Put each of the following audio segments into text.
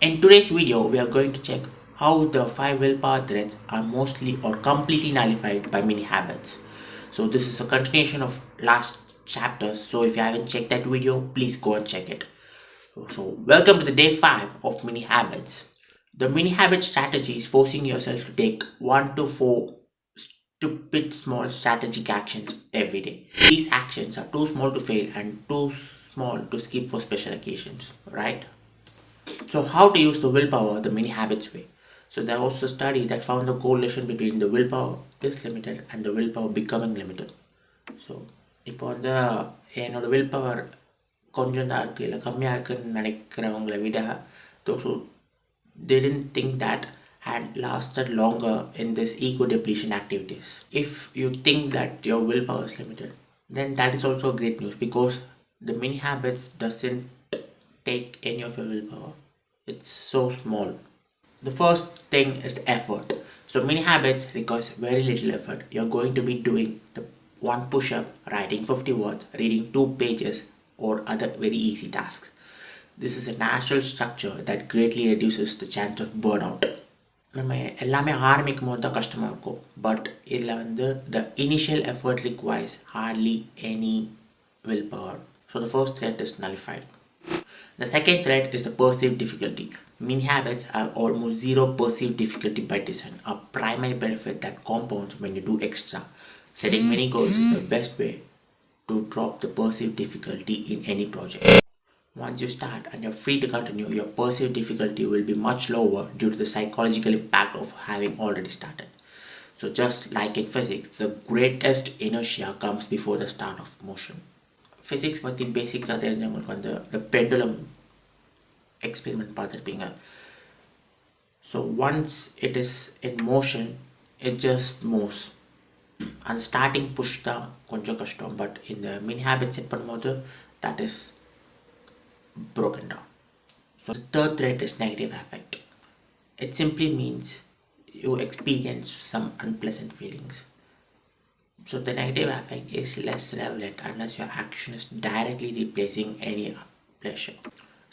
In today's video, we are going to check how the 5 willpower threads are mostly or completely nullified by mini habits. So this is a continuation of last chapters. So if you haven't checked that video, please go and check it. So welcome to the day 5 of mini habits. The mini habit strategy is forcing yourself to take 1 to 4 stupid small strategic actions every day. These actions are too small to fail and too small to skip for special occasions, right? So how to use the willpower the mini habits way? So there was a study that found the correlation between the willpower is limited and the willpower becoming limited. So இப்போ வந்து என்னோட willpower கொஞ்சம் தான் இருக்குது இல்லை கம்மியாக இருக்குன்னு நினைக்கிறவங்களை விட those who didn't think that had lasted longer in this ego depletion activities. If you think that your willpower is limited, then that is also great news because the mini habits doesn't take any of your willpower. It's so small. The first thing is the effort. So mini habits requires very little effort. You're going to be doing the one push-up, writing 50 words, reading 2 pages or other very easy tasks. This is a natural structure that greatly reduces the chance of burnout. நம்ம எல்லாமே ஆரம்பிக்கும் போது தான் கஷ்டமாக இருக்கும் but இதில் வந்து the initial effort requires hardly any willpower. So the first threat is nullified. The second threat is the perceived difficulty. Mini habits have almost zero perceived difficulty by design, a primary benefit that compounds when you do extra. Setting mini goals is the best way to drop the perceived difficulty in any project. Once you start and you're free to continue, your perceived difficulty will be much lower due to the psychological impact of having already started. So just like in physics, the greatest inertia comes before the start of motion. Physics பற்றி பேசிக்காக தெரிஞ்சவங்களுக்கு வந்து the pendulum experiment பார்த்துருப்பீங்க. So once it is in motion, it just moves. அந்த starting push தான் கொஞ்சம் கஷ்டம் but இந்த மினி ஹேபிட் செட் பண்ணும்போது that is broken down. So the third threat is negative affect. It simply means you experience some unpleasant feelings. So the negative affect is less relevant unless your action is directly replacing any pleasure.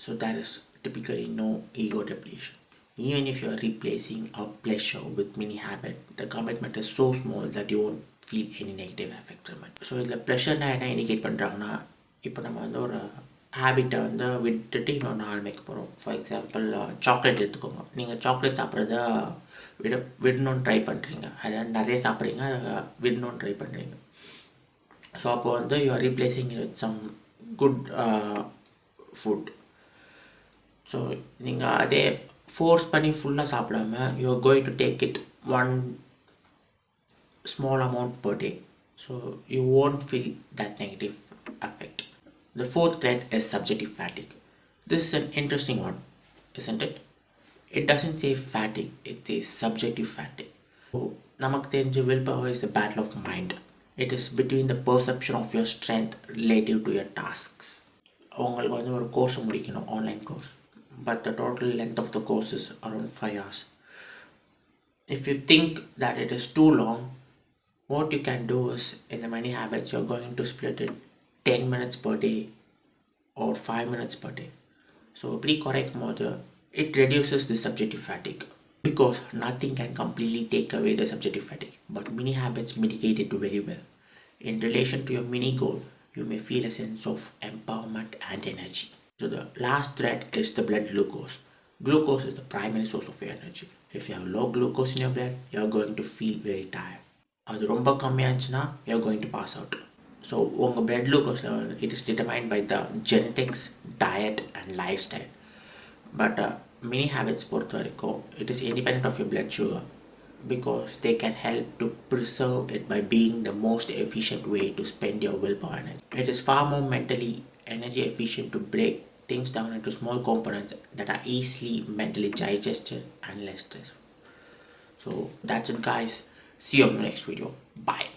So there is typically no ego depletion. Even if you are replacing a pleasure with mini habit, the commitment is so small that you won't feel any negative effect from it. So இதில் ப்ளஷர்னா என்ன indicate பண்ணுறாங்கன்னா இப்போ நம்ம வந்து ஒரு ஹேபிட்டை வந்து விட்டுட்டு இன்னொன்று ஆரம்பிக்க போகிறோம். ஃபார் எக்ஸாம்பிள் சாக்லேட் எடுத்துக்கோங்க. நீங்கள் சாக்லேட் சாப்பிட்றத விடணும்னு ட்ரை பண்ணுறீங்க, அதாவது நிறைய சாப்பிட்றீங்க, விடணும்னு ட்ரை பண்ணுறீங்க. ஸோ அப்போ வந்து you are replacing with some good food. So நீங்கள் அதே ஃபோர்ஸ் பண்ணி ஃபுல்லாக சாப்பிடாம you are going to take it one small amount per day. So you won't feel that negative effect. The fourth threat is subjective fatigue. This is an interesting one, isn't it? It doesn't say fatigue, it says subjective fatigue. So namak terinja willpower is a battle of mind. It is between the perception of your strength relative to your tasks. உங்களுக்கு வந்து ஒரு course முடிக்கணும், online course, but the total length of the course is around 5 hours. If you think that it is too long, what you can do is in the mini habits you're going to split it 10 minutes per day or 5 minutes per day. So pretty correct mode, it reduces the subjective fatigue because nothing can completely take away the subjective fatigue, but mini habits mitigate it very well. In relation to your mini goal, you may feel a sense of empowerment and energy. So the last threat is the blood glucose. Glucose is the primary source of your energy. If you have low glucose in your blood, you're going to feel very tired. அது ரொம்ப கம்மியாச்சுன்னா you're going to pass out. So உங்கள் blood glucose level, it is determined by the genetics, diet and lifestyle. But mini habits பொறுத்த வரைக்கும் it is independent of your blood sugar because they can help to preserve it by being the most efficient way to spend your willpower energy. It is far more mentally energy efficient to break things down into small components that are easily mentally digested and less stressful. So that's it guys. See you on the next video. Bye.